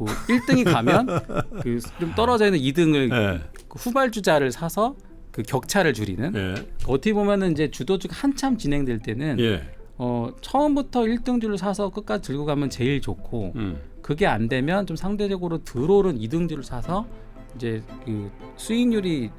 그 1등이 가면 그 좀 떨어져 있는 2등을 예. 그 후발주자를 사서 그 격차를 줄이는. 예. 어떻게 보면은 이제 주도주가 한참 진행될 때는 예. 처음부터 1등주를 사서 끝까지 들고 가면 제일 좋고 그게 안 되면 좀 상대적으로 덜 오른 2등주를 사서 이제 그 수익률이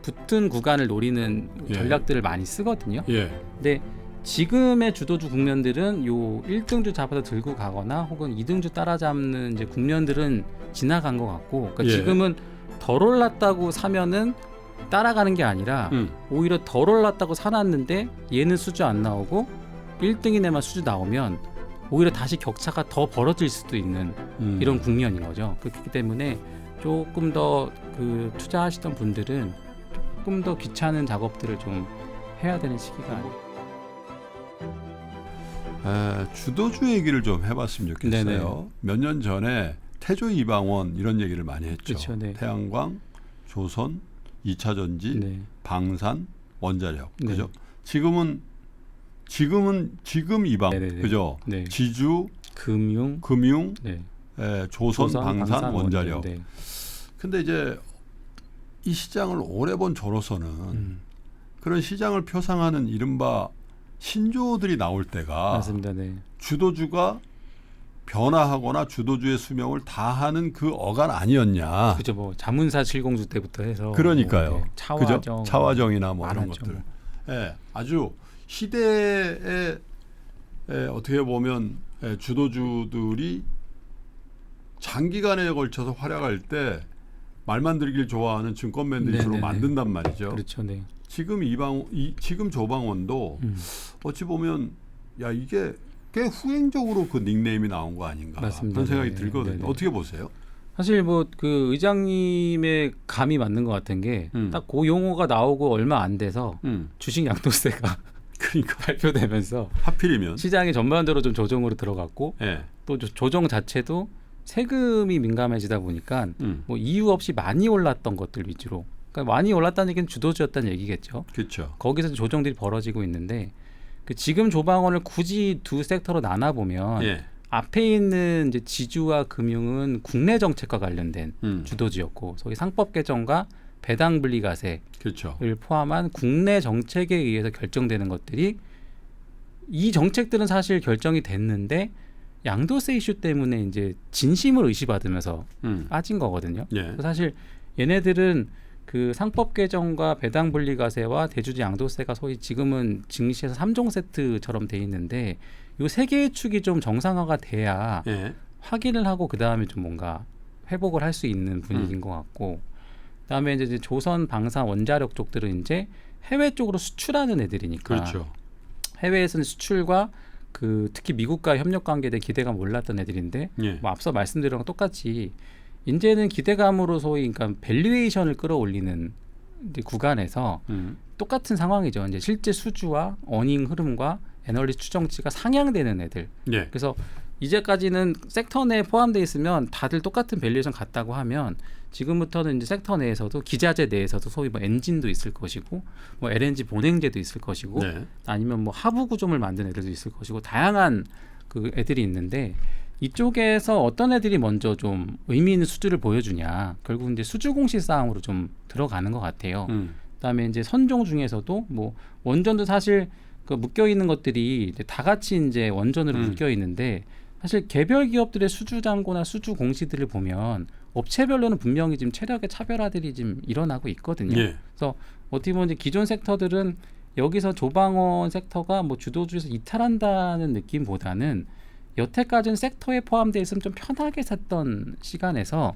붙은 구간을 노리는 예. 전략들을 많이 쓰거든요. 예. 근데 지금의 주도주 국면들은 요 1등주 잡아서 들고 가거나 혹은 2등주 따라잡는 이제 국면들은 지나간 것 같고, 그러니까 예. 지금은 덜 올랐다고 사면은 따라가는 게 아니라 오히려 덜 올랐다고 사놨는데 얘는 수주 안 나오고 1등이네만 수주 나오면 오히려 다시 격차가 더 벌어질 수도 있는 이런 국면인 거죠. 그렇기 때문에 조금 더 그 투자하시던 분들은 조금 더 귀찮은 작업들을 좀 해야 되는 시기가 아니에요. 주도주 얘기를 좀 해봤으면 좋겠어요. 네네. 몇 년 전에 태조 이방원 이런 얘기를 많이 했죠. 그렇죠, 네. 태양광, 조선, 2차전지, 네. 방산, 원자력. 네. 그죠? 지금 이방, 네네네. 그죠? 네. 지주, 금융, 네. 조선, 방산, 원자력. 네. 근데 이제 이 시장을 오래 본 저로서는 그런 시장을 표상하는 이른바 신조어들이 나올 때가 맞습니다. 네. 주도주가 변화하거나 주도주의 수명을 다하는 그 어간 아니었냐. 그죠. 뭐 자문사 7공주 때부터 해서 그러니까요. 뭐, 네. 차화정, 그죠? 차화정이나 뭐 이런 많았죠. 것들. 예, 아주 시대에 어떻게 보면 주도주들이 장기간에 걸쳐서 활약할 때 말만 들길 좋아하는 증권맨들이 주로 네네네. 만든단 말이죠. 그렇죠. 네. 지금 조방원도 어찌 보면 야 이게 꽤 후행적으로 그 닉네임이 나온 거 아닌가 맞습니다. 그런 생각이 네. 들거든요. 네네. 어떻게 보세요? 사실 뭐 그 의장님의 감이 맞는 것 같은 게 딱 그 용어가 나오고 얼마 안 돼서 주식 양도세가 그러니까 발표되면서 하필이면 시장이 전반적으로 좀 조정으로 들어갔고 예. 또 조정 자체도 세금이 민감해지다 보니까 뭐 이유 없이 많이 올랐던 것들 위주로, 그러니까 많이 올랐다는 얘기는 주도주였다는 얘기겠죠. 그렇죠. 거기서 조정들이 벌어지고 있는데 그 지금 조방원을 굳이 두 섹터로 나눠 보면 예. 앞에 있는 이제 지주와 금융은 국내 정책과 관련된 주도주였고, 소위 상법 개정과 배당 분리 과세를 그렇죠. 포함한 국내 정책에 의해서 결정되는 것들이, 이 정책들은 사실 결정이 됐는데 양도세 이슈 때문에 이제 진심을 의심받으면서 빠진 거거든요. 예. 그래서 사실 얘네들은 그 상법 개정과 배당 분리 과세와 대주주 양도세가 소위 지금은 증시에서 3종 세트처럼 돼 있는데 이 세 개의 축이 좀 정상화가 돼야 예. 확인을 하고 그 다음에 좀 뭔가 회복을 할 수 있는 분위기인 것 같고, 그다음에 이제 조선, 방산, 원자력 쪽들은 이제 해외 쪽으로 수출하는 애들이니까 그렇죠. 해외에서는 수출과 그 특히 미국과 협력 관계에 대해 기대감 올랐던 애들인데 예. 뭐 앞서 말씀드린 거랑 똑같이 이제는 기대감으로 소위 그러니까 밸류에이션을 끌어올리는 이제 구간에서 똑같은 상황이죠. 이제 실제 수주와 어닝 흐름과 애널리스트 추정치가 상향되는 애들. 예. 그래서 이제까지는 섹터 내에 포함되어 있으면 다들 똑같은 밸류에이션 같다고 하면 지금부터는 이제 섹터 내에서도 기자재 내에서도 소위 뭐 엔진도 있을 것이고 뭐 LNG 본행제도 있을 것이고 네. 아니면 뭐 하부 구조물 만드는 애들도 있을 것이고 다양한 그 애들이 있는데 이쪽에서 어떤 애들이 먼저 좀 의미 있는 수주를 보여주냐, 결국 이제 수주 공시 싸움으로 좀 들어가는 것 같아요. 그다음에 이제 선종 중에서도 뭐 원전도 사실 그 묶여 있는 것들이 이제 다 같이 이제 원전으로 묶여 있는데 사실 개별 기업들의 수주 잔고나 수주 공시들을 보면 업체별로는 분명히 지금 체력의 차별화들이 지금 일어나고 있거든요. 예. 그래서 어떻게 보면 이제 기존 섹터들은 여기서 조방원 섹터가 뭐 주도주에서 이탈한다는 느낌보다는 여태까지는 섹터에 포함되어 있으면 좀 편하게 샀던 시간에서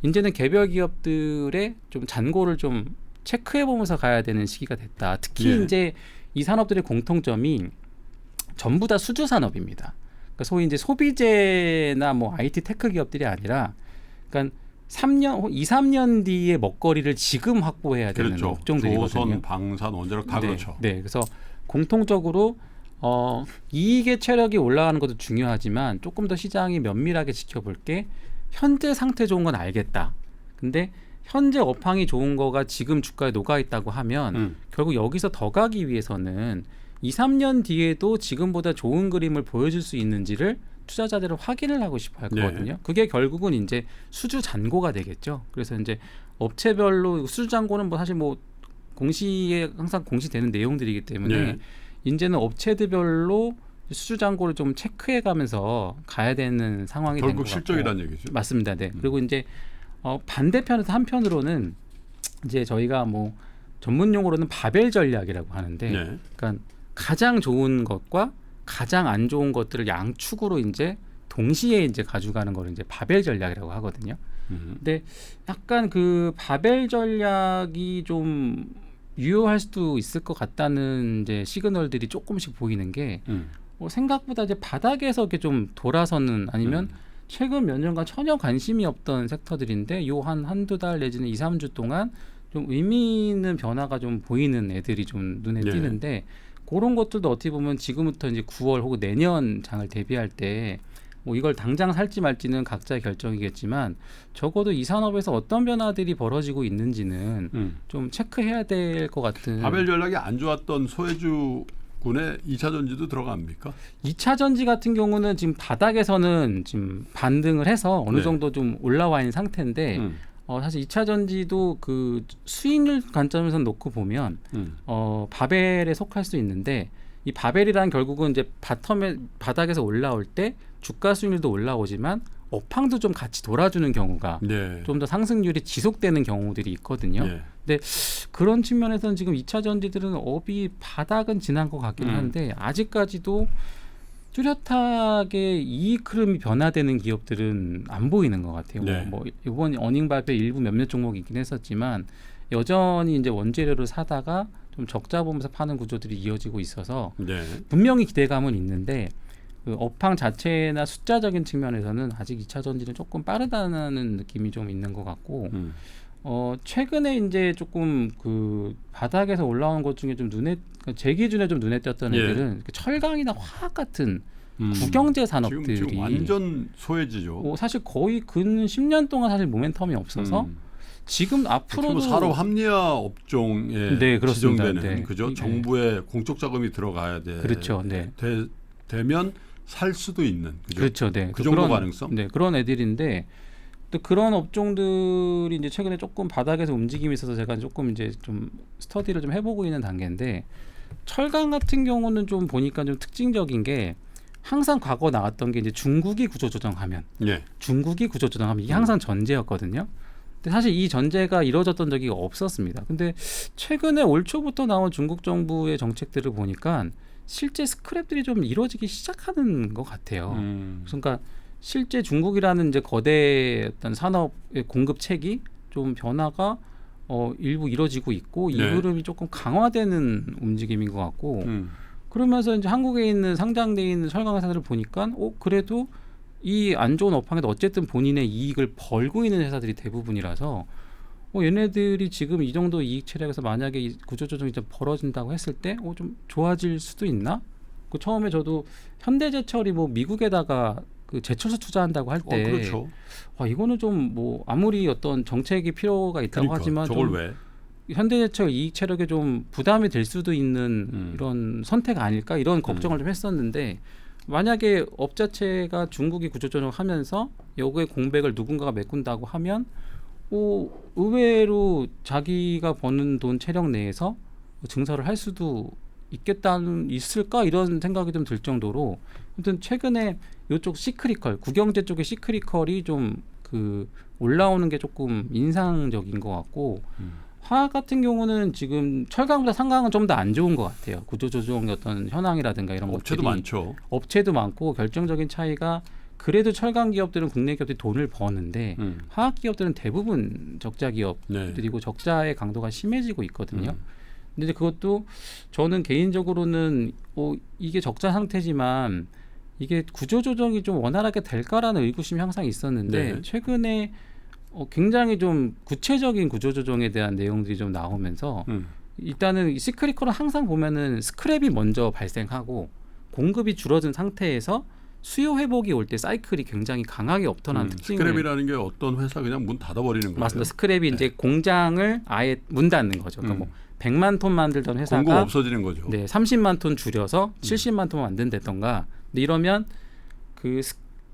이제는 개별 기업들의 좀 잔고를 좀 체크해 보면서 가야 되는 시기가 됐다. 특히 예. 이제 이 산업들의 공통점이 전부 다 수주 산업입니다. 그러니까 소위 이제 소비재나 뭐 IT 테크 기업들이 아니라, 그러니까 2-3년 뒤에 먹거리를 지금 확보해야 되는 그렇죠. 업종들이거든요. 조선, 방산, 원자력 다 네, 그렇죠. 네, 그래서 공통적으로 이익의 체력이 올라가는 것도 중요하지만 조금 더 시장이 면밀하게 지켜볼 게 현재 상태 좋은 건 알겠다. 근데 현재 업황이 좋은 거가 지금 주가에 녹아 있다고 하면 결국 여기서 더 가기 위해서는 2-3년 뒤에도 지금보다 좋은 그림을 보여줄 수 있는지를 투자자들은 확인을 하고 싶어 할 거거든요. 그게 결국은 이제 수주 잔고가 되겠죠. 그래서 이제 업체별로 수주 잔고는 뭐 사실 뭐 공시에 항상 공시되는 내용들이기 때문에 이제는 업체들별로 수주 잔고를 좀 체크해 가면서 가야 되는 상황이 된 것 같고. 결국 실적이라는 얘기죠. 맞습니다. 네. 그리고 이제 반대편에서 한편으로는 이제 저희가 뭐 전문 용어로는 바벨 전략이라고 하는데, 그러니까 가장 좋은 것과 가장 안 좋은 것들을 양축으로 이제 동시에 이제 가져가는 걸 이제 바벨 전략이라고 하거든요. 근데 약간 그 바벨 전략이 좀 유효할 수도 있을 것 같다는 이제 시그널들이 조금씩 보이는 게 생각보다 이제 바닥에서 이렇게 좀 돌아서는 아니면 최근 몇 년간 전혀 관심이 없던 섹터들인데 요 한두 달 내지는 2, 3주 동안 좀 의미 있는 변화가 좀 보이는 애들이 좀 눈에 띄는데 그런 것들도 어떻게 보면 지금부터 이제 9월 혹은 내년 장을 대비할 때 뭐 이걸 당장 살지 말지는 각자의 결정이겠지만 적어도 이 산업에서 어떤 변화들이 벌어지고 있는지는 좀 체크해야 될 것 같은. 바벨 전략이 안 좋았던 소해주 군의 2차 전지도 들어갑니까? 2차 전지 같은 경우는 지금 바닥에서는 지금 반등을 해서 어느 정도 좀 올라와 있는 상태인데 사실 2차 전지도 그 수익률 관점에서 놓고 보면 바벨에 속할 수 있는데 이 바벨이란 결국은 이제 바닥에서 올라올 때 주가 수익률도 올라오지만 업황도 좀 같이 돌아주는 경우가 좀 더 상승률이 지속되는 경우들이 있거든요. 근데 그런 측면에서는 지금 2차 전지들은 업이 바닥은 지난 것 같긴 한데 아직까지도 뚜렷하게 이익 흐름이 변화되는 기업들은 안 보이는 것 같아요. 뭐 이번 어닝 발표 일부 몇몇 종목이 있긴 했었지만 여전히 이제 원재료를 사다가 좀 적자 보면서 파는 구조들이 이어지고 있어서 분명히 기대감은 있는데 그 업황 자체나 숫자적인 측면에서는 아직 2차 전지는 조금 빠르다는 느낌이 좀 있는 것 같고 최근에 이제 조금 그 바닥에서 올라온 것 중에 좀 제 기준에 좀 눈에 띄었던 애들은 철강이나 화학 같은 구경제 산업들이 지금 완전 소외지죠. 사실 거의 근 10년 동안 사실 모멘텀이 없어서 지금 앞으로도 산업 합리화 업종에 지정되는 그죠? 정부의 공적 자금이 들어가야 돼. 그렇죠. 되면 살 수도 있는 그죠? 그렇죠. 네. 그 정도 가능성. 네, 그런 애들인데 또 그런 업종들이 이제 최근에 조금 바닥에서 움직임이 있어서 제가 조금 이제 좀 스터디를 좀 해보고 있는 단계인데 철강 같은 경우는 좀 보니까 좀 특징적인 게 항상 과거 나왔던 게 이제 중국이 구조조정하면 이게 항상 전제였거든요. 근데 사실 이 전제가 이루어졌던 적이 없었습니다. 근데 최근에 올 초부터 나온 중국 정부의 정책들을 보니까 실제 스크랩들이 좀 이루어지기 시작하는 것 같아요. 그러니까 실제 중국이라는 이제 거대 어떤 산업의 공급책이 좀 변화가 일부 이루어지고 있고 이 흐름이 조금 강화되는 움직임인 것 같고 그러면서 이제 한국에 있는 상장돼 있는 철강 회사들을 보니까 그래도 이 안 좋은 업황에도 어쨌든 본인의 이익을 벌고 있는 회사들이 대부분이라서 얘네들이 지금 이 정도 이익 체력에서 만약에 이 구조조정이 좀 벌어진다고 했을 때 좀 좋아질 수도 있나? 그 처음에 저도 현대제철이 뭐 미국에다가 그 제철소 투자한다고 할 때 그렇죠. 이거는 좀 뭐 아무리 어떤 정책이 필요가 있다고 하지만 저걸 왜? 현대제철 이익 체력에 좀 부담이 될 수도 있는 이런 선택 아닐까 이런 걱정을 좀 했었는데 만약에 업 자체가 중국이 구조조정하면서 여기에 공백을 누군가가 메꾼다고 하면 의외로 자기가 버는 돈 체력 내에서 증설을 할 수도 있을까 이런 생각이 좀 들 정도로 아무튼 최근에 이쪽 시크리컬 구경제 쪽의 시크리컬이 좀 그 올라오는 게 조금 인상적인 것 같고 화학 같은 경우는 지금 철강보다 상강은 좀 더 안 좋은 것 같아요. 구조조정의 어떤 현황이라든가 이런 업체도 많죠. 업체도 많고 결정적인 차이가 그래도 철강 기업들은 국내 기업들이 돈을 버는데 화학 기업들은 대부분 적자 기업들이고 적자의 강도가 심해지고 있거든요. 근데 그것도 저는 개인적으로는 이게 적자 상태지만 이게 구조조정이 좀 원활하게 될까라는 의구심이 항상 있었는데 최근에 굉장히 좀 구체적인 구조조정에 대한 내용들이 좀 나오면서 일단은 이 시크리컬은 항상 보면은 스크랩이 먼저 발생하고 공급이 줄어든 상태에서 수요 회복이 올 때 사이클이 굉장히 강하게 업턴하는 특징을 스크랩이라는 게 어떤 회사 그냥 문 닫아버리는 거예요. 맞습니다. 스크랩이 이제 공장을 아예 문 닫는 거죠. 그러니까 뭐 100만 톤 만들던 회사가 공급 없어지는 거죠. 30만 톤 줄여서 70만 톤 만든다던가. 근데 이러면 그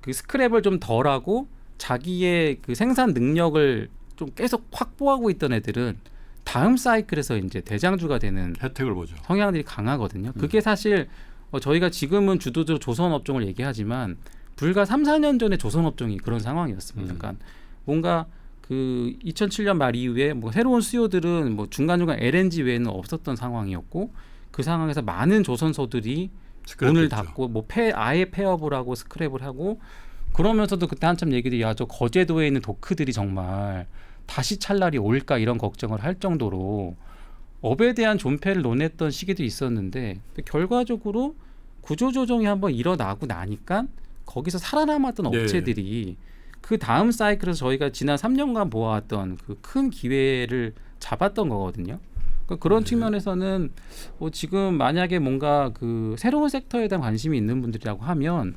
스크랩을 좀 덜하고 자기의 그 생산 능력을 좀 계속 확보하고 있던 애들은 다음 사이클에서 이제 대장주가 되는 혜택을 보죠. 성향들이 강하거든요. 그게 사실 저희가 지금은 주도적으로 조선업종을 얘기하지만 불과 3, 4년 전에 조선업종이 그런 상황이었습니다. 그러니까 뭔가 그 2007년 말 이후에 뭐 새로운 수요들은 뭐 중간중간 LNG 외에는 없었던 상황이었고 그 상황에서 많은 조선소들이 문을 닫고 뭐 아예 폐업을 하고 스크랩을 하고 그러면서도 그때 한참 얘기들이 야 저 거제도에 있는 도크들이 정말 다시 찰 날이 올까 이런 걱정을 할 정도로 업에 대한 존폐를 논했던 시기도 있었는데 결과적으로 구조조정이 한번 일어나고 나니까 거기서 살아남았던 네. 업체들이 그 다음 사이클에서 저희가 지난 3년간 보아왔던 그 큰 기회를 잡았던 거거든요. 그러니까 그런 측면에서는 지금 만약에 뭔가 그 새로운 섹터에 대한 관심이 있는 분들이라고 하면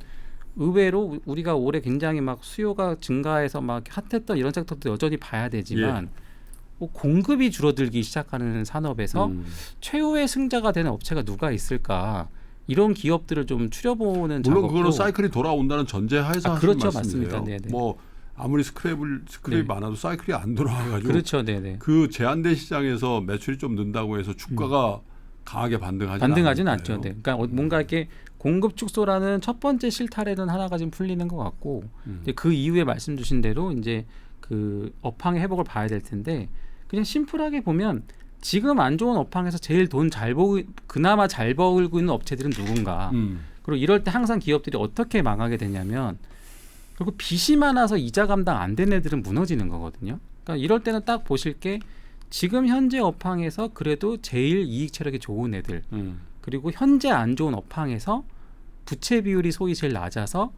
의외로 우리가 올해 굉장히 막 수요가 증가해서 막 핫했던 이런 섹터도 여전히 봐야 되지만 뭐 공급이 줄어들기 시작하는 산업에서 최후의 승자가 되는 업체가 누가 있을까 이런 기업들을 좀 추려보는 물론 작업도 그거는 사이클이 돌아온다는 전제하에서 하시는 그렇죠, 말씀이세요. 맞습니다. 네네. 뭐 아무리 스크랩이 네. 많아도 사이클이 안 돌아와가지고 그렇죠, 네네. 그 제한된 시장에서 매출이 좀 는다고 해서 주가가 강하게 반등하지는 않죠. 네. 그러니까 뭔가 이렇게 공급 축소라는 첫 번째 실타래는 하나가 지금 풀리는 것 같고 이제 그 이후에 말씀 주신 대로 이제 그 업황의 회복을 봐야 될 텐데 그냥 심플하게 보면 지금 안 좋은 업황에서 제일 돈 잘 벌고 그나마 잘 벌고 있는 업체들은 누군가 그리고 이럴 때 항상 기업들이 어떻게 망하게 되냐면 그리고 빚이 많아서 이자 감당 안 된 애들은 무너지는 거거든요. 그러니까 이럴 때는 딱 보실 게 지금 현재 업황에서 그래도 제일 이익 체력이 좋은 애들 그리고 현재 안 좋은 업황에서 부채 비율이 소위 제일 낮아서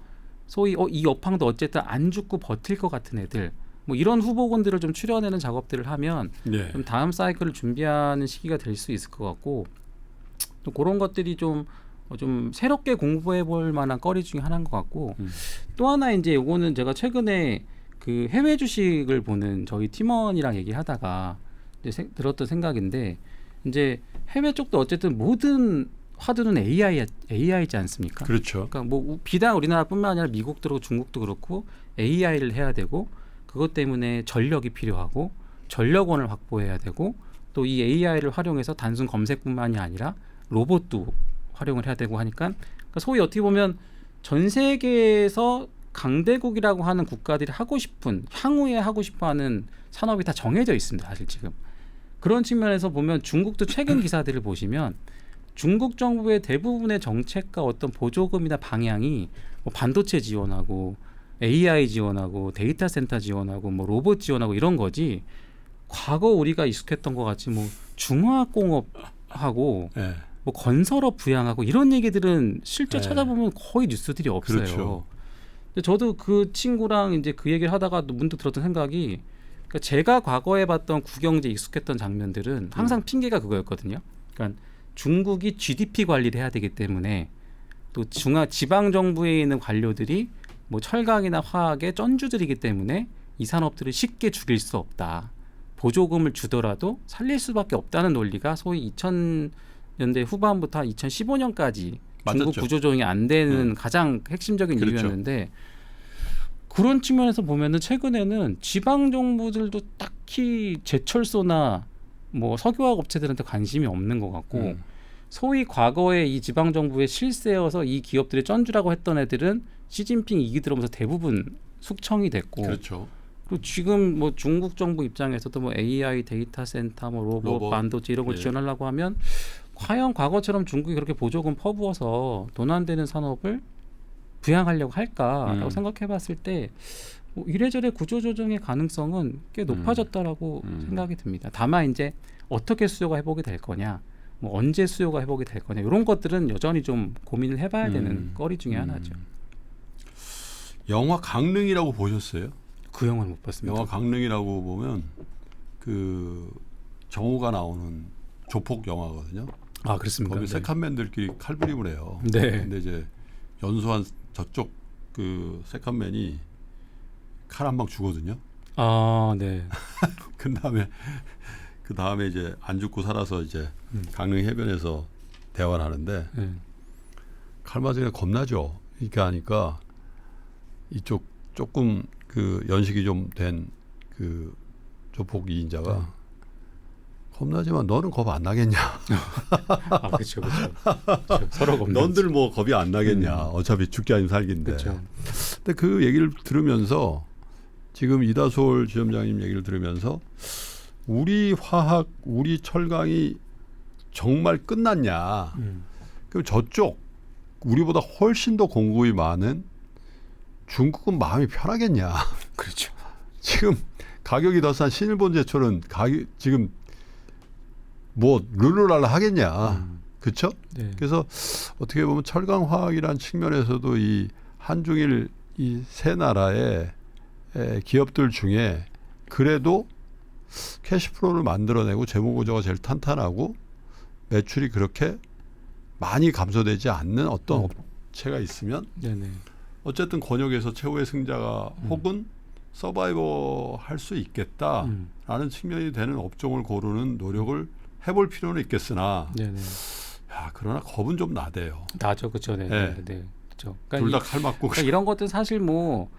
소위 이 업황도 어쨌든 안 죽고 버틸 것 같은 애들 뭐 이런 후보군들을 좀 추려내는 작업들을 하면 네. 좀 다음 사이클을 준비하는 시기가 될 수 있을 것 같고 또 그런 것들이 좀 새롭게 공부해 볼 만한 거리 중에 하나인 것 같고 또 하나 이제 요거는 제가 최근에 그 해외 주식을 보는 저희 팀원이랑 얘기하다가 이제 들었던 생각인데 이제 해외 쪽도 어쨌든 모든 화두는 AI이지 않습니까? 그렇죠. 그러니까 뭐 비단 우리나라뿐만 아니라 미국도 그렇고 중국도 그렇고 AI를 해야 되고 그것 때문에 전력이 필요하고 전력원을 확보해야 되고 또 이 AI를 활용해서 단순 검색뿐만이 아니라 로봇도 활용을 해야 되고 하니까 그러니까 소위 어떻게 보면 전 세계에서 강대국이라고 하는 국가들이 하고 싶은 향후에 하고 싶어하는 산업이 다 정해져 있습니다. 사실 지금 그런 측면에서 보면 중국도 최근 기사들을 보시면 중국 정부의 대부분의 정책과 어떤 보조금이나 방향이 뭐 반도체 지원하고 AI 지원하고 데이터 센터 지원하고 뭐 로봇 지원하고 이런 거지 과거 우리가 익숙했던 것 같이 뭐 중화학공업하고 네. 뭐 건설업 부양하고 이런 얘기들은 실제 네. 찾아보면 거의 뉴스들이 없어요. 그렇죠. 근데 저도 그 친구랑 이제 그 얘기를 하다가 문득 들었던 생각이 그러니까 제가 과거에 봤던 국영제 익숙했던 장면들은 항상 핑계가 그거였거든요. 그러니까 중국이 GDP 관리를 해야 되기 때문에 또 지방 정부에 있는 관료들이 뭐 철강이나 화학의 쩐주들이기 때문에 이 산업들을 쉽게 죽일 수 없다. 보조금을 주더라도 살릴 수밖에 없다는 논리가 소위 2000년대 후반부터 2015년까지 중국 맞았죠. 구조조정이 안 되는 가장 핵심적인 그렇죠. 이유였는데 그런 측면에서 보면은 최근에는 지방 정부들도 딱히 제철소나 뭐 석유화학 업체들한테 관심이 없는 것 같고 소위 과거에 이 지방 정부의 실세여서 이 기업들의 쩐주라고 했던 애들은 시진핑 2기 들어오면서 대부분 숙청이 됐고 그렇죠. 그리고 지금 뭐 중국 정부 입장에서도 뭐 AI 데이터 센터 뭐 로봇 반도체 이런 걸 네. 지원하려고 하면 과연 과거처럼 중국이 그렇게 보조금 퍼부어서 돈 안 되는 산업을 부양하려고 할까라고 생각해봤을 때 뭐 이래저래 구조조정의 가능성은 꽤 높아졌다라고 생각이 듭니다. 다만 이제 어떻게 수요가 회복이 될 거냐, 뭐 언제 수요가 회복이 될 거냐 이런 것들은 여전히 좀 고민을 해봐야 되는 거리 중에 하나죠. 영화 강릉이라고 보셨어요? 그 영화는 못 봤습니다. 영화 강릉이라고 보면 그 정우가 나오는 조폭 영화거든요. 아 그렇습니까? 거기 세컨맨들끼리 칼부림을 해요. 네. 근데 이제 연소한 저쪽 그 세컨맨이 칼 한 방 주거든요. 아 네. 그 다음에 이제 안 죽고 살아서 이제 강릉 해변에서 대화를 하는데 네. 칼 맞으니까 겁나죠. 이렇게 하니까 이쪽 조금 그 연식이 좀 된 그 조폭 2인자가 겁나지만 너는 겁 안 나겠냐? 아, 그렇죠. 서로 겁나. 넌들 뭐 겁이 안 나겠냐? 어차피 죽기 아니면 살기인데. 그렇죠. 근데 그 얘기를 들으면서 지금 이다솔 지점장님 얘기를 들으면서 우리 화학, 우리 철강이 정말 끝났냐? 그럼 저쪽 우리보다 훨씬 더 공급이 많은 중국은 마음이 편하겠냐? 그렇죠. 지금 가격이 더 싼 신일본 제철은 지금 뭐 룰루랄라 하겠냐? 그렇죠? 네. 그래서 어떻게 보면 철강화학이라는 측면에서도 이 한중일 이 세 나라의 기업들 중에 그래도 캐시플로우를 만들어내고 재무구조가 제일 탄탄하고 매출이 그렇게 많이 감소되지 않는 어떤 업체가 있으면 네네. 어쨌든 권역에서 최후의 승자가 혹은 서바이버 할 수 있겠다라는 측면이 되는 업종을 고르는 노력을 해볼 필요는 있겠으나 네네. 야, 그러나 겁은 좀 나대요. 나죠, 그렇죠. 네, 네. 네, 그렇죠. 둘 다 칼 맞고 그러니까 이런 것들 사실 뭐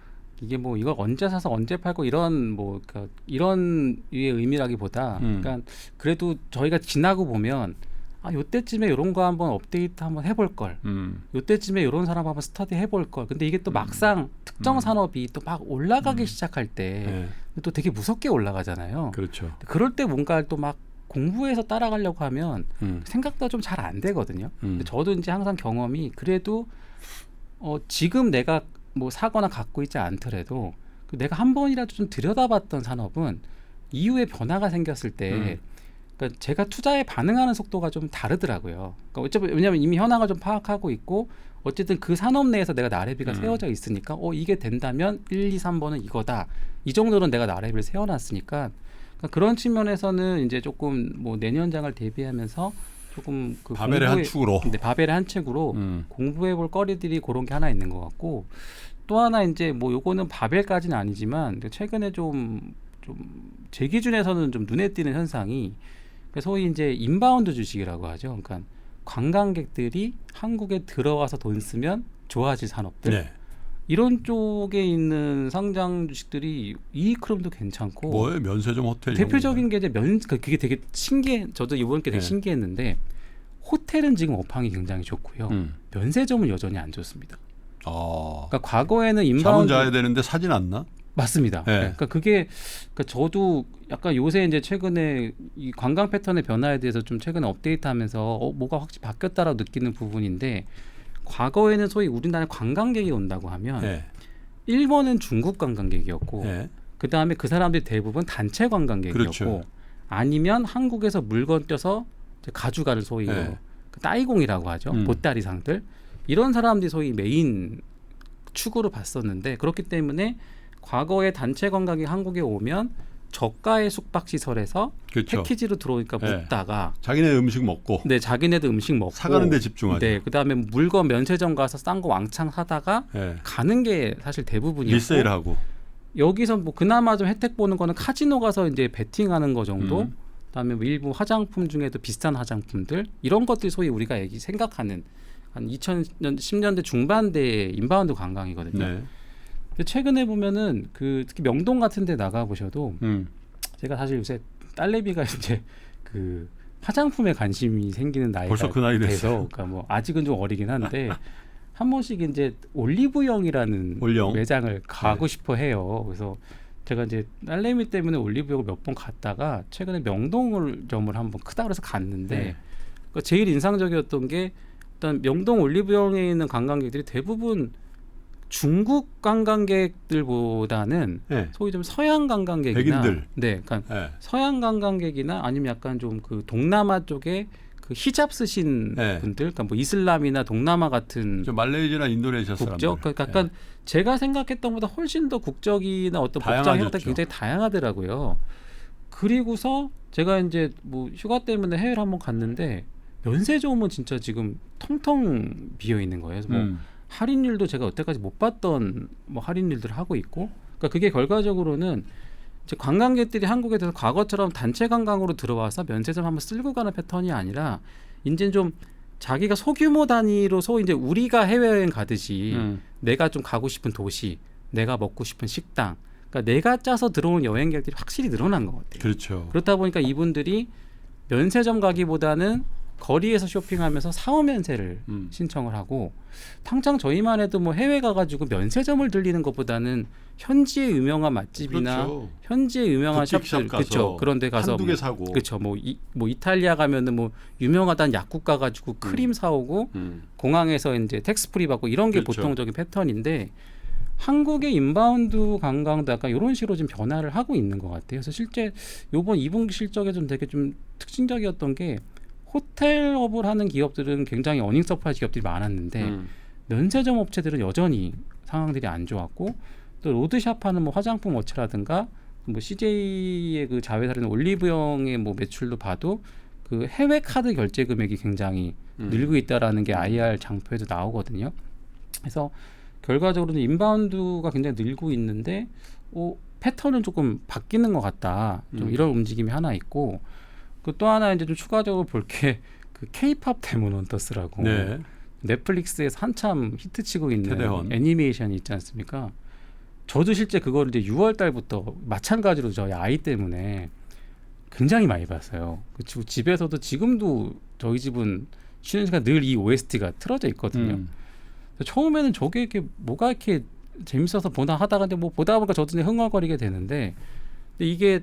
이게 뭐 이걸 언제 사서 언제 팔고 이런 뭐 그러니까 이런 유의 의미라기보다 그러니까 그래도 저희가 지나고 보면 아 요때쯤에 이런 거 한번 업데이트 한번 해볼 걸. 요때쯤에 이런 사람 한번 스터디 해볼 걸. 근데 이게 또 막상 특정 산업이 또 막 올라가기 시작할 때 또 되게 무섭게 올라가잖아요. 그렇죠. 그럴 때 뭔가 또 막 공부해서 따라가려고 하면 생각보다 좀 잘 안 되거든요. 근데 저도 이제 항상 경험이 그래도 지금 내가 뭐 사거나 갖고 있지 않더라도 내가 한 번이라도 좀 들여다봤던 산업은 이후에 변화가 생겼을 때 그러니까 제가 투자에 반응하는 속도가 좀 다르더라고요. 그러니까 어차피 왜냐하면 이미 현황을 좀 파악하고 있고 어쨌든 그 산업 내에서 내가 나래비가 세워져 있으니까 이게 된다면 1, 2, 3번은 이거다. 이 정도는 내가 나래비를 세워놨으니까 그러니까 그런 측면에서는 이제 조금 뭐 내년장을 대비하면서 조금 그 바벨의 한 축으로. 네, 바벨의 한 축으로 공부해볼 거리들이 그런 게 하나 있는 것 같고 또 하나 이제 뭐 요거는 바벨까지는 아니지만 최근에 좀 제 기준에서는 좀 눈에 띄는 현상이 소위 이제 인바운드 주식이라고 하죠. 그러니까 관광객들이 한국에 들어와서 돈 쓰면 좋아질 산업들. 네. 이런 쪽에 있는 상장 주식들이 이익 흐름도 괜찮고. 뭐예요? 면세점 호텔. 대표적인 게 이제 그게 되게 저도 이번 게 되게 신기했는데 호텔은 지금 업황이 굉장히 좋고요. 면세점은 여전히 안 좋습니다. 그러니까 과거에는 인바운드 잠은 자야 되는데 사진 않나? 맞습니다. 네. 그러니까 그게 저도 약간 요새 이제 최근에 이 관광 패턴의 변화에 대해서 좀 최근에 업데이트하면서 뭐가 확실히 바뀌었다라고 느끼는 부분인데 과거에는 소위 우리나라에 관광객이 온다고 하면 네. 1번은 중국 관광객이었고 네. 그 다음에 그 사람들이 대부분 단체 관광객이었고 그렇죠. 아니면 한국에서 물건 떼서 이제 가져가는 소위 네. 그 따이공이라고 하죠. 보따리상들 이런 사람들이 소위 메인 축으로 봤었는데 그렇기 때문에 과거에 단체 관광객이 한국에 오면 저가의 숙박시설에서 그렇죠. 패키지로 들어오니까 네. 묵다가 자기네 음식 먹고 네 자기네도 음식 먹고 사가는 데 집중하죠. 네 그다음에 물건 면세점 가서 싼 거 왕창 사다가 네. 가는 게 사실 대부분이었고 리세일하고 여기서 뭐 그나마 좀 혜택 보는 거는 카지노 가서 이제 베팅하는 거 정도 그다음에 뭐 일부 화장품 중에도 비싼 화장품들 이런 것들이 소위 우리가 생각하는 한 2000년 10년대 중반대의 인바운드 관광이거든요. 네. 근데 최근에 보면은 특히 명동 같은 데 나가 보셔도 제가 사실 요새 딸내미가 이제 그 화장품에 관심이 생기는 나이가 벌써 그 나이 돼서 됐어요. 그러니까 뭐 아직은 좀 어리긴 한데 한 번씩 이제 올리브영이라는 올영. 매장을 가고 싶어 해요. 그래서 제가 이제 딸내미 때문에 올리브영을 몇 번 갔다가 최근에 명동점을 한번 크다 그래서 갔는데 네. 그러니까 제일 인상적이었던 게 일단 명동 올리브영에 있는 관광객들이 대부분 중국 관광객들보다는 네. 소위 좀 서양 관광객이나 백인들. 네, 그러니까 네. 서양 관광객이나 아니면 약간 좀 그 동남아 쪽에 그 히잡 쓰신 네. 분들, 그러니까 뭐 이슬람이나 동남아 같은 저 말레이시아나 인도네시아 사람들. 국적, 그러니까 약간 제가 생각했던 것보다 훨씬 더 국적이나 어떤 복장 형태가 다양해졌죠. 굉장히 다양하더라고요. 그리고서 제가 이제 뭐 휴가 때문에 해외를 한번 갔는데 면세점은 진짜 지금 텅텅 비어 있는 거예요. 그래서 뭐 할인율도 제가 여태까지 못 봤던 뭐 할인율들을 하고 있고, 그러니까 그게 결과적으로는 이제 관광객들이 한국에 대해서 과거처럼 단체 관광으로 들어와서 면세점 한번 쓸고 가는 패턴이 아니라 이제 좀 자기가 소규모 단위로 소위 이제 우리가 해외여행 가듯이 내가 좀 가고 싶은 도시 내가 먹고 싶은 식당, 그러니까 내가 짜서 들어온 여행객들이 확실히 늘어난 것 같아요. 그렇죠. 그렇다 보니까 이분들이 면세점 가기보다는 거리에서 쇼핑하면서 사후 면세를 신청을 하고, 당장 저희만 해도 뭐 해외 가가지고 면세점을 들리는 것보다는 현지의 유명한 맛집이나 그렇죠. 현지의 유명한 부티크 샵들, 샵 가서 그렇죠. 그런데 가서 한두 개 사고. 그렇죠. 뭐 이탈리아 가면은 뭐 유명하다는 약국 가가지고 크림 사오고 공항에서 이제 텍스프리 받고 이런 게 그렇죠. 보통적인 패턴인데, 한국의 인바운드 관광도 약간 이런 식으로 좀 변화를 하고 있는 것 같아요. 그래서 실제 요번 2분기 실적에 좀 되게 좀 특징적이었던 게, 호텔업을 하는 기업들은 굉장히 어닝 서프라이즈 기업들이 많았는데 면세점 업체들은 여전히 상황들이 안 좋았고, 또 로드샵하는 뭐 화장품 업체라든가 뭐 CJ의 그 자회사라는 올리브영의 뭐 매출도 봐도 그 해외 카드 결제 금액이 굉장히 늘고 있다라는 게 IR 장표에도 나오거든요. 그래서 결과적으로는 인바운드가 굉장히 늘고 있는데 패턴은 조금 바뀌는 것 같다. 좀 이런 움직임이 하나 있고, 그 또 하나 이제 좀 추가적으로 볼 게 그 K-팝 데몬 헌터스라고 네. 넷플릭스에서 한참 히트치고 있는 테대헌. 애니메이션이 있지 않습니까? 저도 실제 그거를 이제 6월 달부터 마찬가지로 저희 아이 때문에 굉장히 많이 봤어요. 그리고 집에서도 지금도 저희 집은 쉬는 시간 늘 이 OST가 틀어져 있거든요. 처음에는 저게 이렇게 뭐가 이렇게 재밌어서 보다 하다가 근데 뭐 보다 보니까 저도 이제 흥얼거리게 되는데, 근데 이게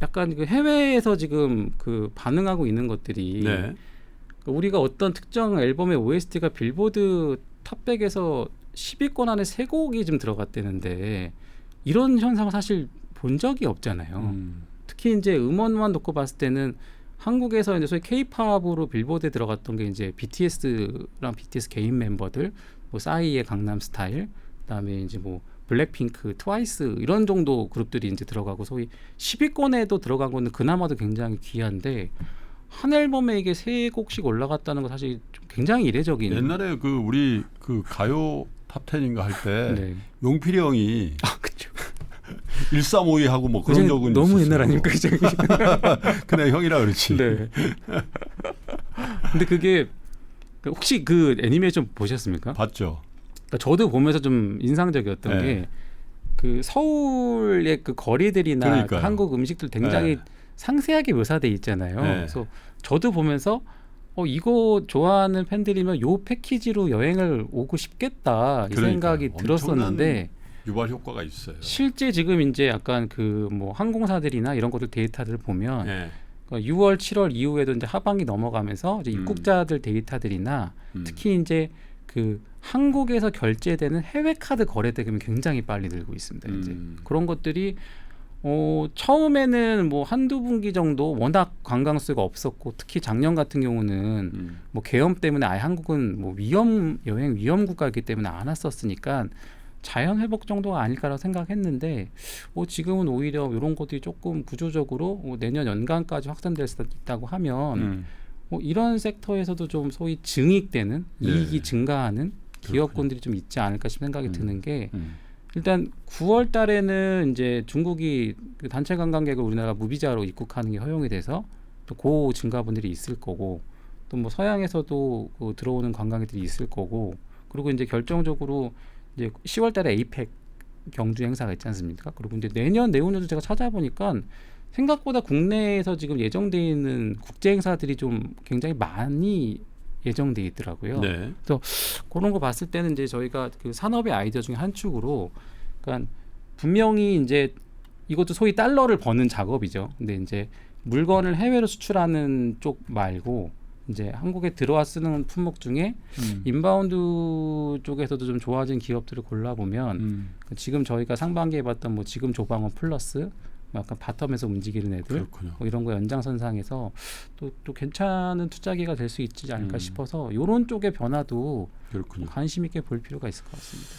약간 그 해외에서 지금 그 반응하고 있는 것들이 네. 우리가 어떤 특정 앨범의 OST가 빌보드 탑100에서 10위권 안에 3곡이 좀 들어갔다는데, 이런 현상을 사실 본 적이 없잖아요. 특히 이제 음원만 놓고 봤을 때는 한국에서 이제 소위 K-팝으로 빌보드에 들어갔던 게 이제 BTS랑 BTS 개인 멤버들, 뭐 싸이의 강남 스타일, 그다음에 이제 뭐 블랙핑크, 트와이스 이런 정도 그룹들이 이제 들어가고, 소위 10위권에도 들어간 거는 그나마도 굉장히 귀한데, 한 앨범에 이게 3곡씩 올라갔다는 거 사실 좀 굉장히 이례적인. 옛날에 그 우리 그 가요 탑10인가 할 때 네. 용필이 형이 그렇죠. 1352 하고 뭐 그런 적은 너무 있었어요. 옛날 아닙니까? 그냥 형이라 그렇지. 네. 근데 그게 혹시 그 애니메이션 보셨습니까? 봤죠. 그러니까 저도 보면서 좀 인상적이었던 네. 게, 그 서울의 그 거리들이나 그 그러니까요. 한국 음식들 굉장히 네. 상세하게 묘사돼 있잖아요. 네. 그래서 저도 보면서 이거 좋아하는 팬들이면 요 패키지로 여행을 오고 싶겠다 이 그러니까요. 생각이 들었었는데, 유발 효과가 있어요. 실제 지금 이제 약간 그 뭐 항공사들이나 이런 것들 데이터들을 보면 네. 6월, 7월 이후에도 이제 하반기 넘어가면서 이제 입국자들 데이터들이나 특히 이제 그 한국에서 결제되는 해외 카드 거래 대금이 굉장히 빨리 늘고 있습니다. 이제 그런 것들이 처음에는 뭐 한두 분기 정도 워낙 관광 수가 없었고, 특히 작년 같은 경우는 뭐 계엄 때문에 아예 한국은 뭐 여행 위험 국가이기 때문에 안 왔었으니까 자연 회복 정도가 아닐까라고 생각했는데, 지금은 오히려 이런 것들이 조금 구조적으로 내년 연간까지 확산될 수 있다고 하면 이런 sek터에서도 좀 소위 증익되는 이익이 증가하는 기업군들이 좀 있지 않을까 싶은 생각이 드는 게, 일단 9월 달에는 이제 중국이 그 단체 관광객을 우리나라 무비자로 입국하는 게 허용이 돼서 또 고 증가분들이 있을 거고, 또 뭐 서양에서도 그 들어오는 관광객들이 있을 거고, 그리고 이제 결정적으로 이제 10월 달에 에이펙 경주 행사가 있지 않습니까? 그리고 이제 내후년도 제가 찾아보니까 생각보다 국내에서 지금 예정되어 있는 국제 행사들이 좀 굉장히 많이 예정되어 있더라고요. 네. 그래서 그런 거 봤을 때는 이제 저희가 그 산업의 아이디어 중에 한 축으로, 그러니까 분명히 이제 이것도 소위 달러를 버는 작업이죠. 근데 이제 물건을 해외로 수출하는 쪽 말고 이제 한국에 들어와 쓰는 품목 중에 인바운드 쪽에서도 좀 좋아진 기업들을 골라보면 지금 저희가 상반기에 봤던 뭐 지금 조방원 플러스, 뭐 약간 바텀에서 움직이는 애들, 그렇군요. 뭐 이런 거 연장선상에서 또 괜찮은 투자기가 될 수 있지 않을까 싶어서 이런 쪽의 변화도 그렇군요. 관심 있게 볼 필요가 있을 것 같습니다.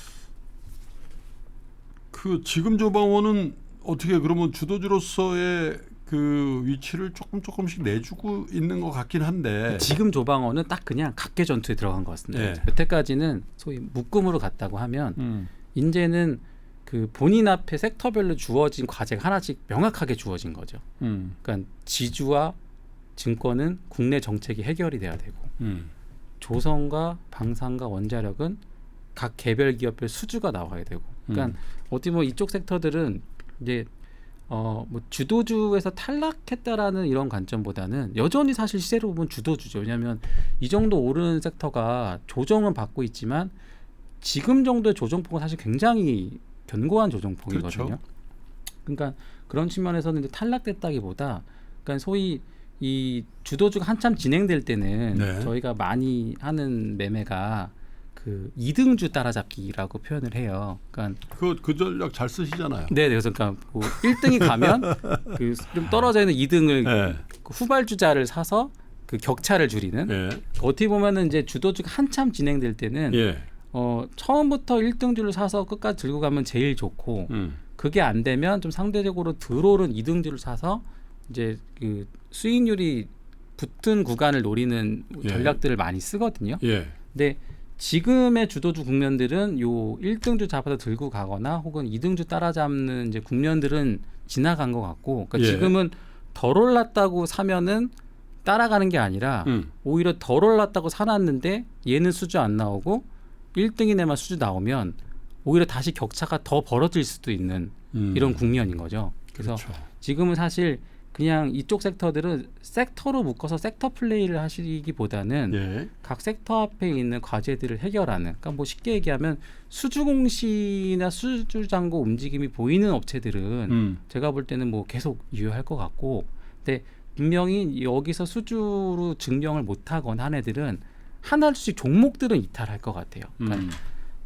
그 지금 조방원은 어떻게 그러면 주도주로서의 그 위치를 조금씩 내주고 있는 것 같긴 한데, 지금 조방원은 딱 그냥 각계 전투에 들어간 것 같습니다. 네. 여태까지는 소위 묶음으로 갔다고 하면 이제는 그 본인 앞에 섹터별로 주어진 과제가 하나씩 명확하게 주어진 거죠. 그러니까 지주와 증권은 국내 정책이 해결이 돼야 되고, 조선과 방산과 원자력은 각 개별 기업별 수주가 나와야 되고. 그러니까 어떻게 보면 이쪽 섹터들은 이제 뭐 주도주에서 탈락했다라는 이런 관점보다는 여전히 사실 시세로 보면 주도주죠. 왜냐하면 이 정도 오르는 섹터가 조정은 받고 있지만 지금 정도의 조정폭은 사실 굉장히 견고한 조정폭이거든요. 그렇죠. 그러니까 그런 측면에서는 이제 탈락됐다기보다, 그러니까 소위 이 주도주가 한참 진행될 때는 네. 저희가 많이 하는 매매가 그 2등주 따라잡기라고 표현을 해요. 그러니까 그 전략 잘 쓰시잖아요. 네, 그래서 그러니까 뭐 1등이 가면 그 좀 떨어져 있는 2등을 네. 그 후발주자를 사서 그 격차를 줄이는. 예. 어떻게 보면은 이제 주도주가 한참 진행될 때는 예. 처음부터 1등주를 사서 끝까지 들고 가면 제일 좋고, 그게 안 되면 좀 상대적으로 덜 오른 2등주를 사서 이제 그 수익률이 붙은 구간을 노리는 예. 전략들을 많이 쓰거든요. 예. 근데 지금의 주도주 국면들은 요 1등주 잡아서 들고 가거나 혹은 2등주 따라잡는 이제 국면들은 지나간 것 같고, 그러니까 예. 지금은 덜 올랐다고 사면은 따라가는 게 아니라 오히려 덜 올랐다고 사놨는데 얘는 수주 안 나오고 1등이네만 수주 나오면 오히려 다시 격차가 더 벌어질 수도 있는 이런 국면인 거죠. 그래서 그렇죠. 지금은 사실 그냥 이쪽 섹터들은 섹터로 묶어서 섹터 플레이를 하시기보다는 예. 각 섹터 앞에 있는 과제들을 해결하는, 그러니까 뭐 쉽게 얘기하면 수주 공시나 수주 잔고 움직임이 보이는 업체들은 제가 볼 때는 뭐 계속 유효할 것 같고, 근데 분명히 여기서 수주로 증명을 못하거나 한 애들은 하나씩 종목들은 이탈할 것 같아요. 그러니까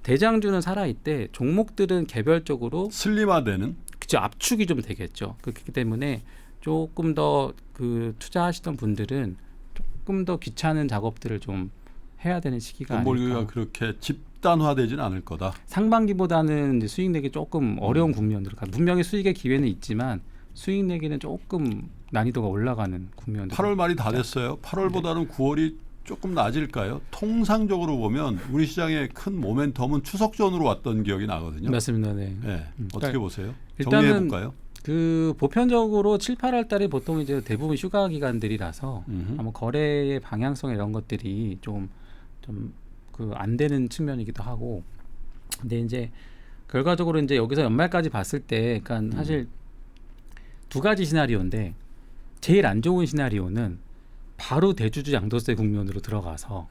대장주는 살아있대 종목들은 개별적으로 슬림화되는. 그쵸, 압축이 좀 되겠죠. 그렇기 때문에 조금 더 그 투자하시던 분들은 조금 더 귀찮은 작업들을 좀 해야 되는 시기가 돈 벌기가 아닐까. 그렇게 집단화되지는 않을 거다. 상반기보다는 이제 수익 내기 조금 어려운 국면으로 가. 분명히 수익의 기회는 있지만 수익 내기는 조금 난이도가 올라가는 국면. 8월 말이 다 됐어요. 8월보다는 9월이 조금 낮을까요? 통상적으로 보면 우리 시장의 큰 모멘텀은 추석 전으로 왔던 기억이 나거든요. 맞습니다. 네. 네. 어떻게 그러니까 보세요? 일단은 정리해 볼까요? 그 보편적으로 7, 8월 달에 보통 이제 대부분 휴가 기간들이라서 아마 거래의 방향성 이런 것들이 좀 그 안 되는 측면이기도 하고, 근데 이제 결과적으로 이제 여기서 연말까지 봤을 때, 그러니까 사실 두 가지 시나리오인데 제일 안 좋은 시나리오는 바로 대주주 양도세 국면으로 들어가서,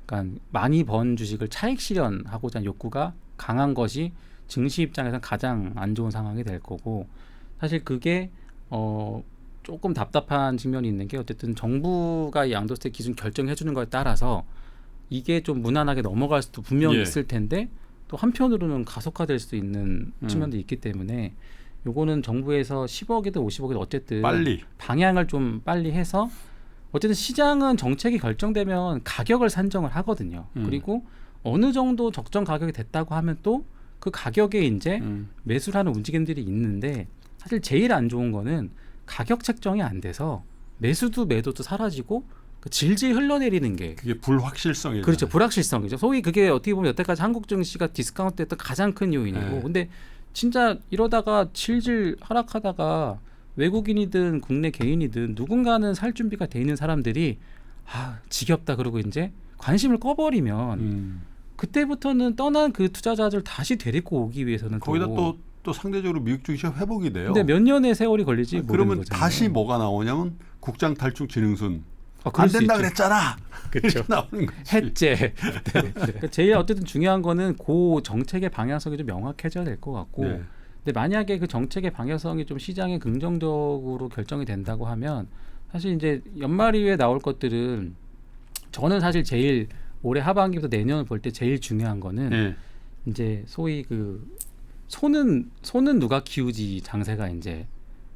그러니까 많이 번 주식을 차익 실현하고자 하는 욕구가 강한 것이 증시 입장에서는 가장 안 좋은 상황이 될 거고, 사실 그게 조금 답답한 측면이 있는 게, 어쨌든 정부가 이 양도세 기준 결정해 주는 거에 따라서 이게 좀 무난하게 넘어갈 수도 분명히 예. 있을 텐데, 또 한편으로는 가속화될 수도 있는 측면도 있기 때문에 요거는 정부에서 10억이든 50억이든 어쨌든 빨리. 방향을 좀 빨리 해서, 어쨌든 시장은 정책이 결정되면 가격을 산정을 하거든요. 그리고 어느 정도 적정 가격이 됐다고 하면 또 그 가격에 이제 매수를 하는 움직임들이 있는데, 사실 제일 안 좋은 거는 가격 책정이 안 돼서 매수도 매도도 사라지고 그 질질 흘러내리는 게, 그게 불확실성이죠. 그렇죠, 불확실성이죠. 소위 그게 어떻게 보면 여태까지 한국 증시가 디스카운트했던 가장 큰 요인이고, 네. 근데 진짜 이러다가 질질 하락하다가 외국인이든 국내 개인이든 누군가는 살 준비가 돼 있는 사람들이 지겹다 그러고 이제 관심을 꺼버리면 그때부터는 떠난 그 투자자들 다시 데리고 오기 위해서는 거기다 또 상대적으로 미국 증시가 회복이 돼요. 근데 몇 년의 세월이 걸리지 모르는 그러면 거잖아요. 다시 뭐가 나오냐면 국장 탈출 진흥순. 그럴 안 수 된다 있죠. 그랬잖아. 그렇죠. 이렇게 나오는 거지. 해제. 네. 그러니까 제일 어쨌든 중요한 거는 그 정책의 방향성이 좀 명확해져야 될 것 같고, 네. 근데 만약에 그 정책의 방향성이 좀 시장에 긍정적으로 결정이 된다고 하면, 사실 이제 연말 이후에 나올 것들은, 저는 사실 제일 올해 하반기부터 내년을 볼 때 제일 중요한 거는 네. 이제 소위 그 소는 누가 키우지 장세가 이제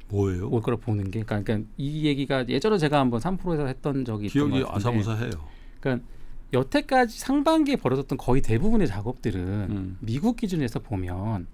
뭐예요? 올 거라 보는 게, 그러니까 이 얘기가 예전에 제가 한번 3%에서 했던 적이 있던 기억이 것 같은데, 아사무사해요. 그러니까 여태까지 상반기에 벌어졌던 거의 대부분의 작업들은 미국 기준에서 보면,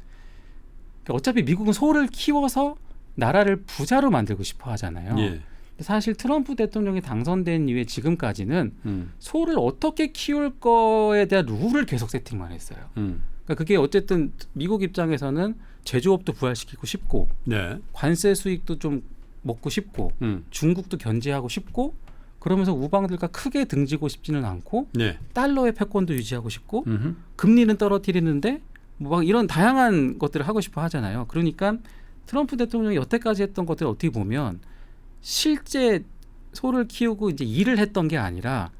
그러니까 어차피 미국은 소를 키워서 나라를 부자로 만들고 싶어 하잖아요. 예. 사실 트럼프 대통령이 당선된 이후에 지금까지는 소를 어떻게 키울 거에 대한 룰을 계속 세팅만 했어요. 그러니까 그게 어쨌든 미국 입장에서는 제조업도 부활시키고 싶고, 네. 관세 수익도 좀 먹고 싶고, 중국도 견제하고 싶고, 그러면서 우방들과 크게 등지고 싶지는 않고 네. 달러의 패권도 유지하고 싶고 음흠. 금리는 떨어뜨리는데 뭐 막 이런 다양한 것들을 하고 싶어 하잖아요. 그러니까 트럼프 대통령이 여태까지 했던 것들을 어떻게 보면 실제 소를 키우고 이제 일을 했던 게 아니라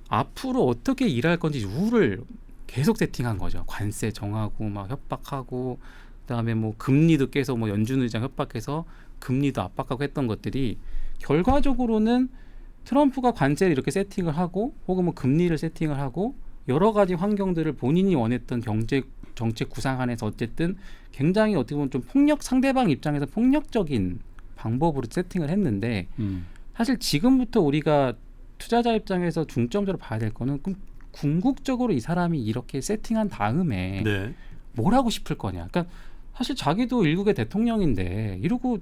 앞으로 어떻게 일할 건지 룰을 계속 세팅한 거죠. 관세 정하고 막 협박하고 그다음에 뭐 금리도 계속 뭐 연준 의장 협박해서 금리도 압박하고 했던 것들이 결과적으로는 트럼프가 관세를 이렇게 세팅을 하고 혹은 뭐 금리를 세팅을 하고 여러 가지 환경들을 본인이 원했던 경제 정책 구상 안에서 어쨌든 굉장히 어떻게 보면 좀 상대방 입장에서 폭력적인 방법으로 세팅을 했는데 사실 지금부터 우리가 투자자 입장에서 중점적으로 봐야 될 거는 그럼 궁극적으로 이 사람이 이렇게 세팅한 다음에 네. 뭘 하고 싶을 거냐. 그러니까 사실 자기도 일국의 대통령인데 이러고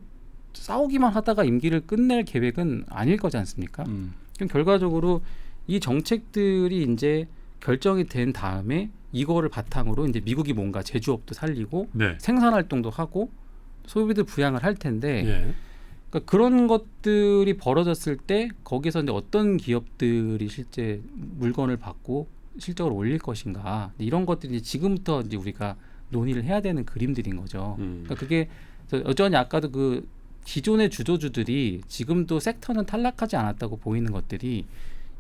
싸우기만 하다가 임기를 끝낼 계획은 아닐 거지 않습니까? 그럼 결과적으로 이 정책들이 이제 결정이 된 다음에 이거를 바탕으로 이제 미국이 뭔가 제조업도 살리고 네. 생산 활동도 하고 소비들 부양을 할 텐데 예. 그러니까 그런 것들이 벌어졌을 때 거기서 이제 어떤 기업들이 실제 물건을 받고 실적을 올릴 것인가 이런 것들이 이제 지금부터 이제 우리가 논의를 해야 되는 그림들인 거죠. 그러니까 그게 여전히 아까도 그 기존의 주도주들이 지금도 섹터는 탈락하지 않았다고 보이는 것들이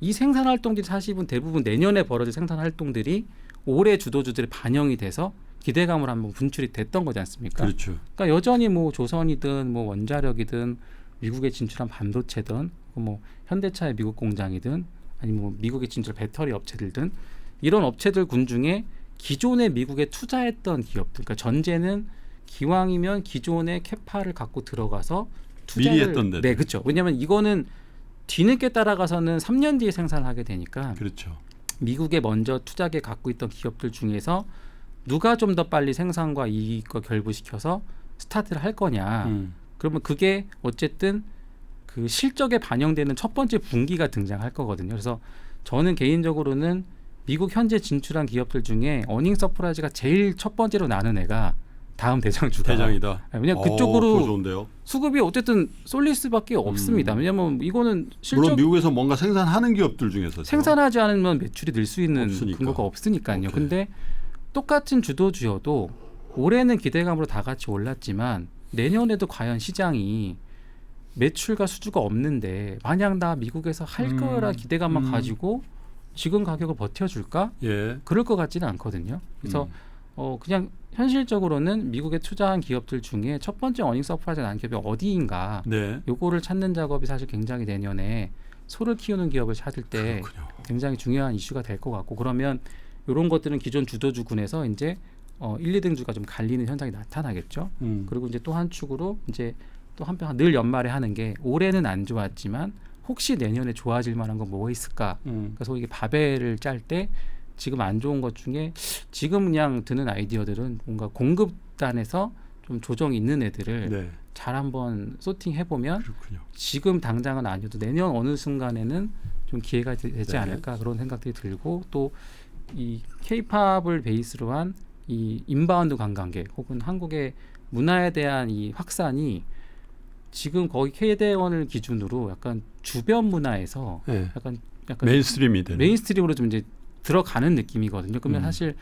이 생산 활동들이 사실은 대부분 내년에 벌어질 생산 활동들이 올해 주도주들이 반영이 돼서 기대감을 한번 분출이 됐던 거지 않습니까? 그렇죠. 그러니까 여전히 뭐 조선이든 뭐 원자력이든 미국에 진출한 반도체든 뭐 현대차의 미국 공장이든 아니면 뭐 미국에 진출 배터리 업체들든 이런 업체들 군 중에 기존에 미국에 투자했던 기업들, 그러니까 전제는 기왕이면 기존의 캐파를 갖고 들어가서 투자를 미리 했던 데들. 네, 그렇죠. 왜냐하면 이거는 뒤늦게 따라가서는 3년 뒤에 생산을 하게 되니까 그렇죠. 미국에 먼저 투자계 갖고 있던 기업들 중에서 누가 좀 더 빨리 생산과 이익과 결부시켜서 스타트를 할 거냐. 그러면 그게 어쨌든 그 실적에 반영되는 첫 번째 분기가 등장할 거거든요. 그래서 저는 개인적으로는 미국 현재 진출한 기업들 중에 어닝 서프라이즈가 제일 첫 번째로 나는 애가 다음 대장주가 대장이다. 왜냐면 그거 그쪽으로 좋은데요. 수급이 어쨌든 솔리스밖에 없습니다. 왜냐면 이거는 물론 실적 미국에서 뭔가 생산하는 기업들 중에서 생산하지 않으면 매출이 늘 수 있는 없으니까. 근거가 없으니까요. 오케이. 근데 똑같은 주도주여도 올해는 기대감으로 다 같이 올랐지만 내년에도 과연 시장이 매출과 수주가 없는데 마냥 다 미국에서 할 거라 기대감만 가지고 지금 가격을 버텨줄까? 예. 그럴 것 같지는 않거든요. 그래서 그냥 현실적으로는 미국에 투자한 기업들 중에 첫 번째 어닝 서프라이즈 난 기업이 어디인가 네. 요거를 찾는 작업이 사실 굉장히 내년에 소를 키우는 기업을 찾을 때 그렇군요. 굉장히 중요한 이슈가 될 것 같고 그러면 이런 것들은 기존 주도주군에서 이제 1, 2등주가 좀 갈리는 현상이 나타나겠죠. 그리고 이제 또 한 축으로 이제 또 한편 늘 연말에 하는 게 올해는 안 좋았지만 혹시 내년에 좋아질 만한 건 뭐가 있을까? 그래서 이게 바벨을 짤 때 지금 안 좋은 것 중에 지금 그냥 드는 아이디어들은 뭔가 공급단에서 좀 조정이 있는 애들을 네. 잘 한번 소팅해 보면 그렇군요. 지금 당장은 아니어도 내년 어느 순간에는 좀 기회가 되지 네. 않을까 그런 생각들이 들고 또 이 K-팝을 베이스로 한 이 인바운드 관광객 혹은 한국의 문화에 대한 이 확산이 지금 거의 K대원을 기준으로 약간 주변 문화에서 네. 약간 메인스트림이 되는. 메인스트림으로 좀 이제 들어가는 느낌이거든요. 그러면 사실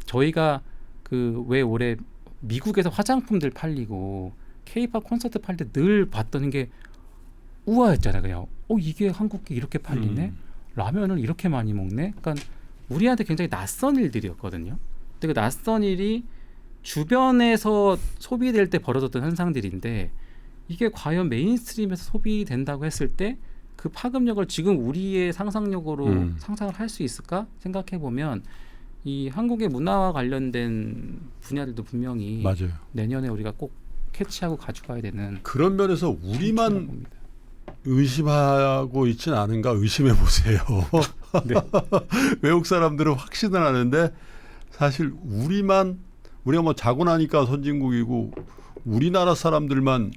저희가 그 왜 올해 미국에서 화장품들 팔리고 K-팝 콘서트 팔 때 늘 봤던 게 우아했잖아요. 그냥 이게 한국에 이렇게 팔리네. 라면을 이렇게 많이 먹네. 그러니까 우리한테 굉장히 낯선 일들이었거든요. 근데 그 낯선 일이 주변에서 소비될 때 벌어졌던 현상들인데 이게 과연 메인스트림에서 소비된다고 했을 때 그 파급력을 지금 우리의 상상력으로 상상을 할 수 있을까 생각해 보면 이 한국의 문화와 관련된 분야들도 분명히 맞아요. 내년에 우리가 꼭 캐치하고 가져가야 되는 그런 면에서 필요한 우리만 겁니다. 의심하고 있지는 않은가 의심해 보세요. 네. 외국 사람들은 확신을 하는데 사실 우리가 뭐 자고 나니까 선진국이고 우리나라 사람들만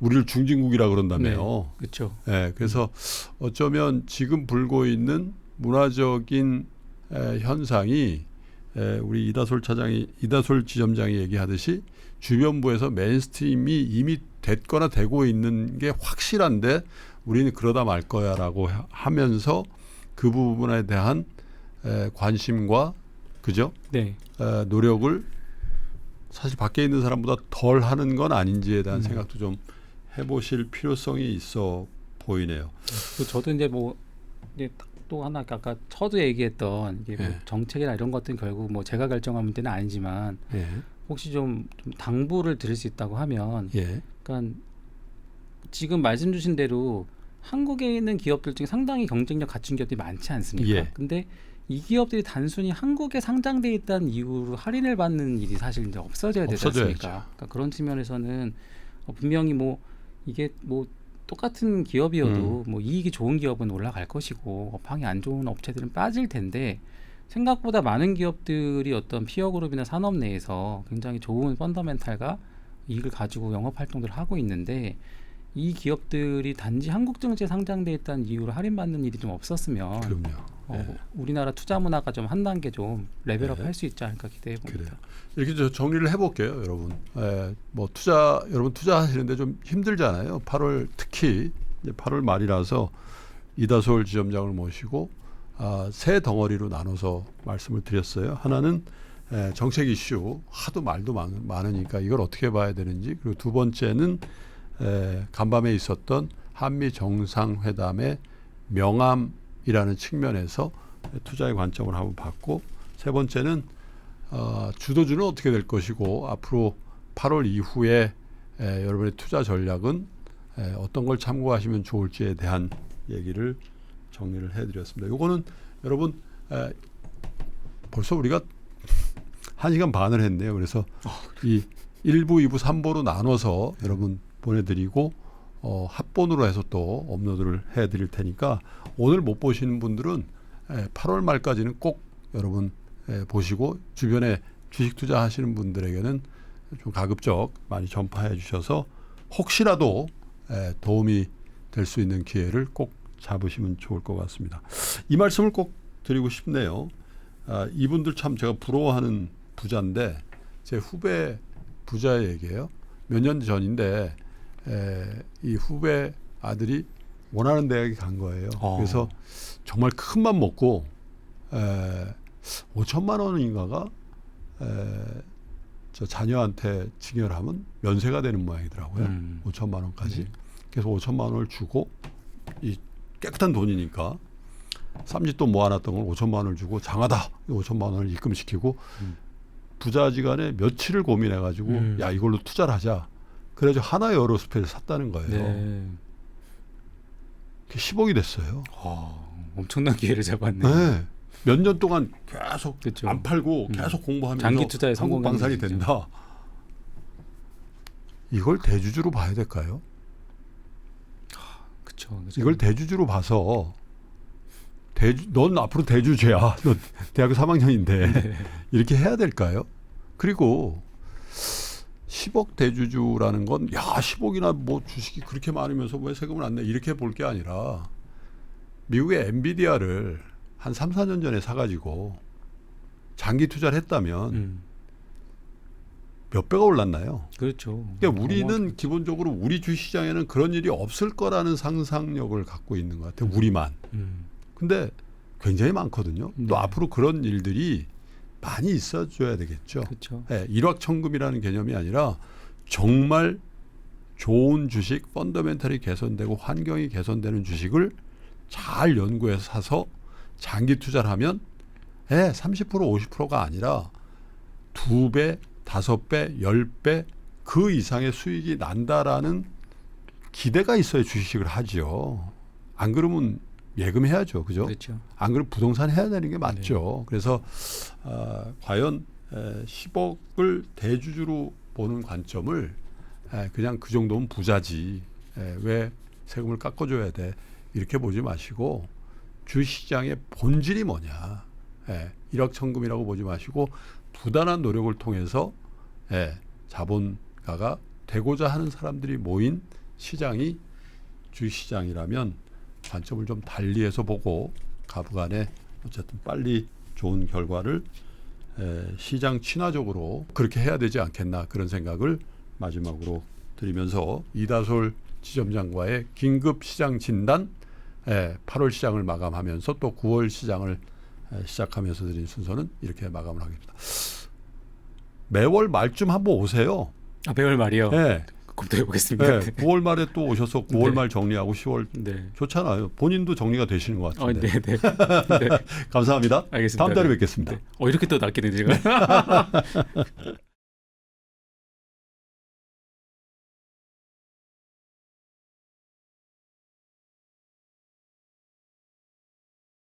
우리를 중진국이라 그런다며요. 그렇죠. 네, 그래서 어쩌면 지금 불고 있는 문화적인 현상이 우리 이다솔 지점장이 얘기하듯이 주변부에서 메인스트림이 이미 됐거나 되고 있는 게 확실한데 우리는 그러다 말 거야라고 하면서 그 부분에 대한 관심과 그죠? 네. 노력을 사실 밖에 있는 사람보다 덜 하는 건 아닌지에 대한 생각도 좀 해보실 필요성이 있어 보이네요. 저도 이제 뭐 이제 또 하나 아까 처도 얘기했던 이게 뭐 예. 정책이나 이런 것들은 결국 뭐 제가 결정한 문제는 아니지만 예. 혹시 좀 당부를 드릴 수 있다고 하면, 예. 그러니까 지금 말씀 주신 대로 한국에 있는 기업들 중에 상당히 경쟁력 갖춘 기업들이 많지 않습니까? 예. 근데 이 기업들이 단순히 한국에 상장돼 있다는 이유로 할인을 받는 일이 사실 이제 없어져야 되지 없어져야죠. 않습니까? 그러니까 그런 측면에서는 분명히 뭐 이게 뭐 똑같은 기업이어도 뭐 이익이 좋은 기업은 올라갈 것이고 업황이 안 좋은 업체들은 빠질 텐데, 생각보다 많은 기업들이 어떤 피어 그룹이나 산업 내에서 굉장히 좋은 펀더멘탈과 이익을 가지고 영업 활동들을 하고 있는데, 이 기업들이 단지 한국 증시에 상장돼 있다는 이유로 할인받는 일이 좀 없었으면 그럼요. 예. 우리나라 투자 문화가 좀 한 단계 좀 레벨업 네. 할 수 있지 않을까 기대해 봅니다. 그래요. 이렇게 저 정리를 해볼게요, 여러분. 뭐 여러분 투자하시는데 좀 힘들잖아요. 8월 특히 이제 8월 말이라서 이다솔 지점장을 모시고 세 덩어리로 나눠서 말씀을 드렸어요. 하나는 정책 이슈 하도 말도 많으니까 이걸 어떻게 봐야 되는지, 그리고 두 번째는 간밤에 있었던 한미 정상회담의 명암이라는 측면에서 투자의 관점을 한번 봤고, 세 번째는 주도주는 어떻게 될 것이고 앞으로 8월 이후에 여러분의 투자 전략은 어떤 걸 참고하시면 좋을지에 대한 얘기를 정리를 해드렸습니다. 요거는 여러분 벌써 우리가 1시간 반을 했네요. 그래서 이 1부, 2부, 3부로 나눠서 여러분 보내드리고 합본으로 해서 또 업로드를 해드릴 테니까 오늘 못 보시는 분들은 8월 말까지는 꼭 여러분 보시고 주변에 주식 투자하시는 분들에게는 좀 가급적 많이 전파해 주셔서 혹시라도 도움이 될 수 있는 기회를 꼭 잡으시면 좋을 것 같습니다. 이 말씀을 꼭 드리고 싶네요. 이분들 참 제가 부러워하는 부자인데, 제 후배 부자의 얘기예요. 몇 년 전인데 이 후배 아들이 원하는 대학에 간 거예요. 그래서 정말 큰 맘 먹고 5천만 원인가가 저 자녀한테 증여하면 면세가 되는 모양이더라고요. 5천만 원까지. 그래서 5천만 원을 주고, 이 깨끗한 돈이니까 쌈짓돈 모아놨던 걸 5천만 원을 주고 장하다 5천만 원을 입금시키고 부자지간에 며칠을 고민해가지고 야 이걸로 투자를 하자. 그래가지고 하나 에어로스페이스를 샀다는 거예요. 네. 10억이 됐어요. 엄청난 기회를 잡았네요. 네. 몇 년 동안 계속 그쵸. 안 팔고 계속 공부하면서 장기 투자에 한국 성공한 방산이 거죠. 된다. 이걸 대주주로 봐야 될까요? 그쵸. 이걸 대주주로 봐서 넌 앞으로 대주주야. 너 대학교 3학년인데 이렇게 해야 될까요? 그리고 10억 대주주라는 건 10억이나 뭐 주식이 그렇게 많으면서 왜 세금을 안 내? 이렇게 볼 게 아니라 미국의 엔비디아를 한 3, 4년 전에 사가지고 장기 투자를 했다면 몇 배가 올랐나요? 그렇죠. 그러니까 우리는 기본적으로 우리 주시장에는 그런 일이 없을 거라는 상상력을 갖고 있는 것 같아요. 우리만. 근데 굉장히 많거든요. 또 앞으로 그런 일들이 많이 있어줘야 되겠죠. 그렇죠. 일확천금이라는 개념이 아니라 정말 좋은 주식, 펀더멘털이 개선되고 환경이 개선되는 주식을 잘 연구해서 사서 장기 투자를 하면 30% 50%가 아니라 2배, 5배, 10배 그 이상의 수익이 난다라는 기대가 있어야 주식을 하죠. 안 그러면 예금해야죠. 그죠? 그렇죠. 안 그러면 부동산 해야 되는 게 맞죠. 네. 그래서 과연 10억을 대주주로 보는 관점을 그냥 그 정도면 부자지. 왜 세금을 깎아줘야 돼. 이렇게 보지 마시고 주시장의 본질이 뭐냐. 일확천금이라고 보지 마시고 부단한 노력을 통해서 자본가가 되고자 하는 사람들이 모인 시장이 주시장이라면 관점을 좀 달리해서 보고 가부간에 어쨌든 빨리 좋은 결과를 시장 친화적으로 그렇게 해야 되지 않겠나 그런 생각을 마지막으로 드리면서 이다솔 지점장과의 긴급 시장 진단 8월 시장을 마감하면서 또 9월 시장을 시작하면서 드린 순서는 이렇게 마감을 하겠습니다. 매월 말쯤 한번 오세요. 매월 말이요. 네. 검토해 보겠습니다. 네. 9월 말에 또 오셔서 9월 말 정리하고 10월 네. 좋잖아요. 본인도 정리가 되시는 것 같은데. 네, 네. 네. 감사합니다. 알겠습니다. 다음 달에 뵙겠습니다. 네. 이렇게 또 낫게 되네요.